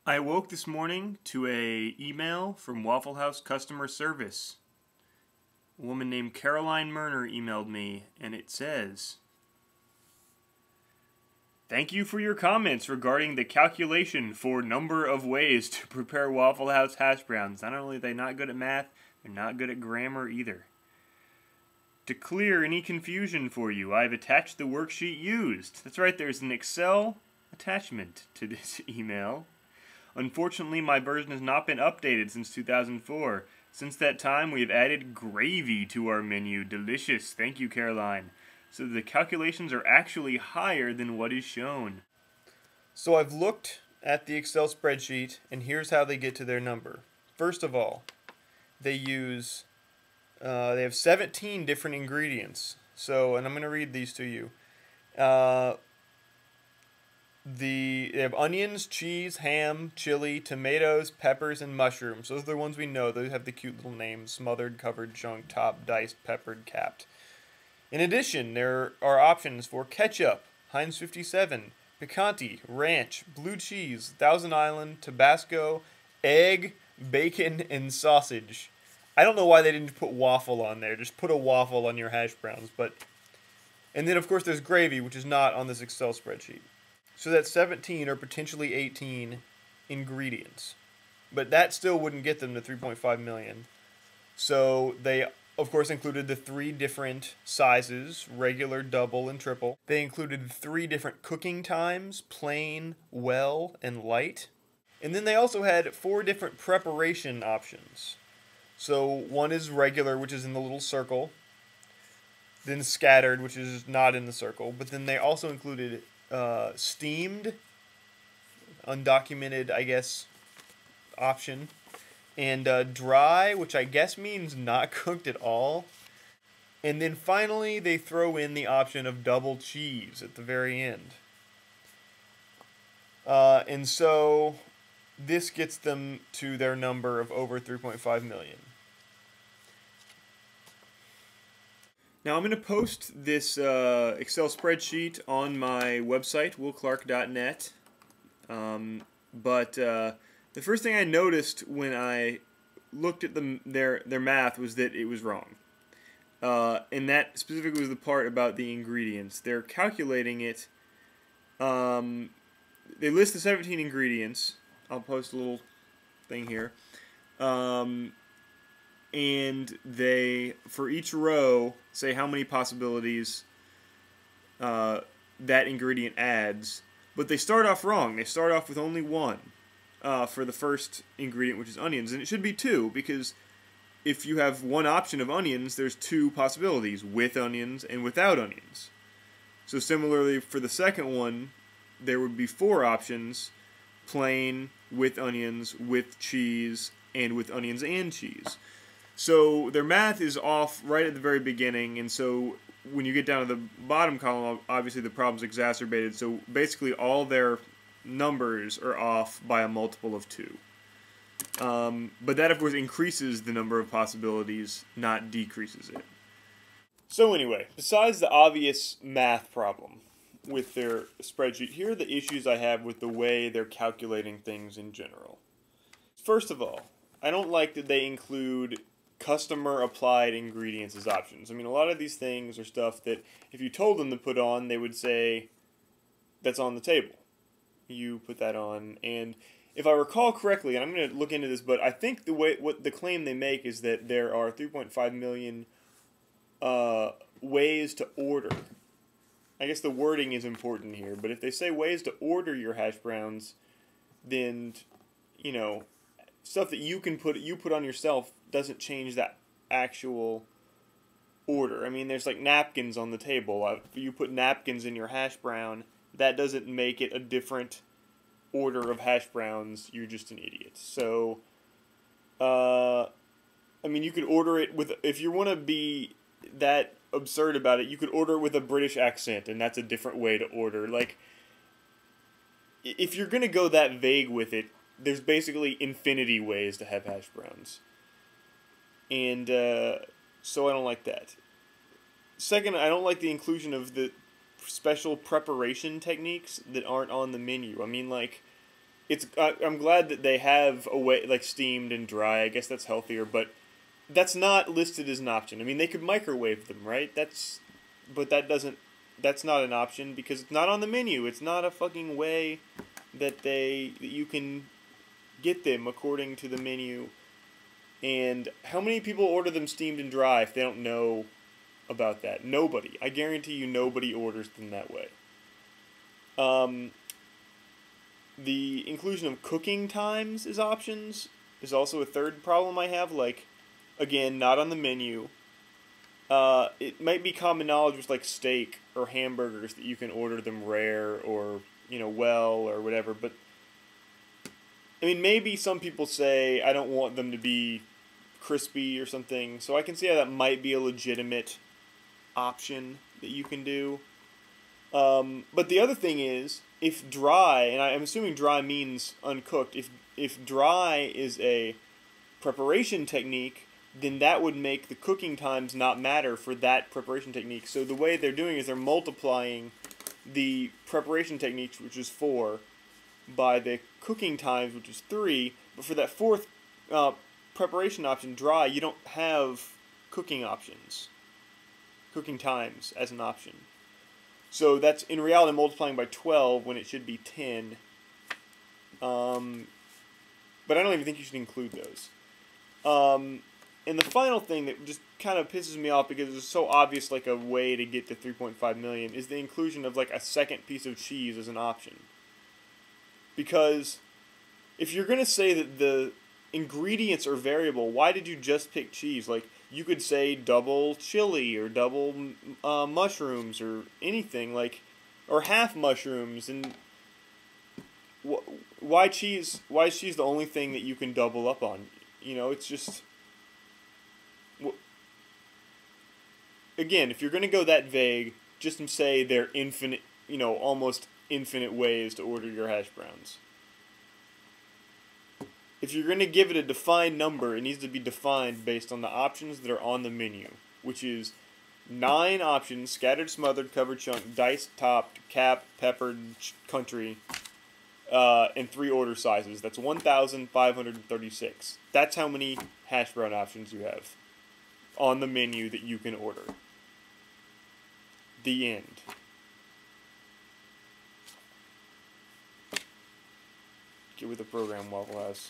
I awoke this morning to a email from Waffle House customer service. A woman named Caroline Murner emailed me, and it says, "Thank you for your comments regarding the calculation for number of ways to prepare Waffle House hash browns. Not only are they not good at math, they're not good at grammar either. To clear any confusion for you, I've attached the worksheet used." That's right, there's an Excel attachment to this email. "Unfortunately, my version has not been updated since 2004. Since that time, we have added gravy to our menu. Delicious. Thank you, Caroline. So the calculations are actually higher than what is shown." So I've looked at the Excel spreadsheet, and here's how they get to their number. First of all, they have 17 different ingredients. And I'm going to read these to you. They have onions, cheese, ham, chili, tomatoes, peppers, and mushrooms. Those are the ones we know. Those have the cute little names: smothered, covered, chunk, top, diced, peppered, capped. In addition, there are options for ketchup, Heinz 57, picante, ranch, blue cheese, Thousand Island, Tabasco, egg, bacon, and sausage. I don't know why they didn't put waffle on there. Just put a waffle on your hash browns. And then, of course, there's gravy, which is not on this Excel spreadsheet. So that's 17 or potentially 18 ingredients. But that still wouldn't get them to 3.5 million. So they, of course, included the 3 different sizes: regular, double, and triple. They included 3 different cooking times: plain, well, and light. And then they also had 4 different preparation options. So one is regular, which is in the little circle. Then scattered, which is not in the circle. But then they also included steamed, undocumented, I guess, option, and dry, which I guess means not cooked at all. And then finally, they throw in the option of double cheese at the very end. And so this gets them to their number of over 3.5 million. Now, I'm going to post this Excel spreadsheet on my website, willclark.net. But the first thing I noticed when I looked at their math was that it was wrong. And that specifically was the part about the ingredients. They're calculating it. They list the 17 ingredients. I'll post a little thing here. And they, for each row, say how many possibilities that ingredient adds. But they start off wrong. They start off with only 1 for the first ingredient, which is onions. And it should be 2, because if you have 1 option of onions, there's 2 possibilities: with onions and without onions. So similarly, for the second one, there would be 4 options: plain, with onions, with cheese, and with onions and cheese. So their math is off right at the very beginning, and so when you get down to the bottom column, obviously the problem's exacerbated. So basically all their numbers are off by a multiple of 2. But that, of course, increases the number of possibilities, not decreases it. So anyway, besides the obvious math problem with their spreadsheet, here are the issues I have with the way they're calculating things in general. First of all, I don't like that they include customer applied ingredients as options. I mean, a lot of these things are stuff that if you told them to put on, they would say, that's on the table. You put that on. And if I recall correctly, and I'm going to look into this, but I think what the claim they make is that there are 3.5 million ways to order. I guess the wording is important here, but if they say ways to order your hash browns, then, you know, stuff that you put on yourself doesn't change that actual order. I mean, there's like napkins on the table. If you put napkins in your hash brown, that doesn't make it a different order of hash browns. You're just an idiot. So, I mean, you could order it with, if you want to be that absurd about it, you could order it with a British accent, and that's a different way to order. Like, if you're going to go that vague with it, there's basically infinity ways to have hash browns. And so I don't like that. Second, I don't like the inclusion of the special preparation techniques that aren't on the menu. I mean, like, I'm glad that they have a way like steamed and dry. I guess that's healthier, but that's not listed as an option. I mean, they could microwave them, right? But that's not an option because it's not on the menu. It's not a fucking way that you can get them according to the menu. And how many people order them steamed and dry if they don't know about that? Nobody. I guarantee you nobody orders them that way. The inclusion of cooking times as options is also a third problem I have. Like, again, not on the menu. It might be common knowledge with like steak or hamburgers that you can order them rare or, well or whatever. But, I mean, maybe some people say, I don't want them to be crispy or something. So I can see how that might be a legitimate option that you can do. But the other thing is, if dry, and I'm assuming dry means uncooked, if dry is a preparation technique, then that would make the cooking times not matter for that preparation technique. So the way they're doing is they're multiplying the preparation techniques, which is 4, by the cooking times, which is 3. But for that fourth preparation option, dry, you don't have cooking options, cooking times as an option. So that's, in reality, multiplying by 12 when it should be 10. But I don't even think you should include those. And the final thing that just kind of pisses me off because it's so obvious like a way to get to 3.5 million is the inclusion of like a second piece of cheese as an option. Because if you're going to say that the ingredients are variable, why did you just pick cheese? Like, you could say double chili or double mushrooms or anything, like, or half mushrooms. And why cheese? Why is cheese the only thing that you can double up on? It's just... Again, if you're going to go that vague, just say there are infinite, almost infinite ways to order your hash browns. If you're going to give it a defined number, it needs to be defined based on the options that are on the menu, which is 9 options: scattered, smothered, covered, chunked, diced, topped, capped, peppered, country, and 3 order sizes. That's 1,536. That's how many hash brown options you have on the menu that you can order. The end. Get with the program, Waffle House.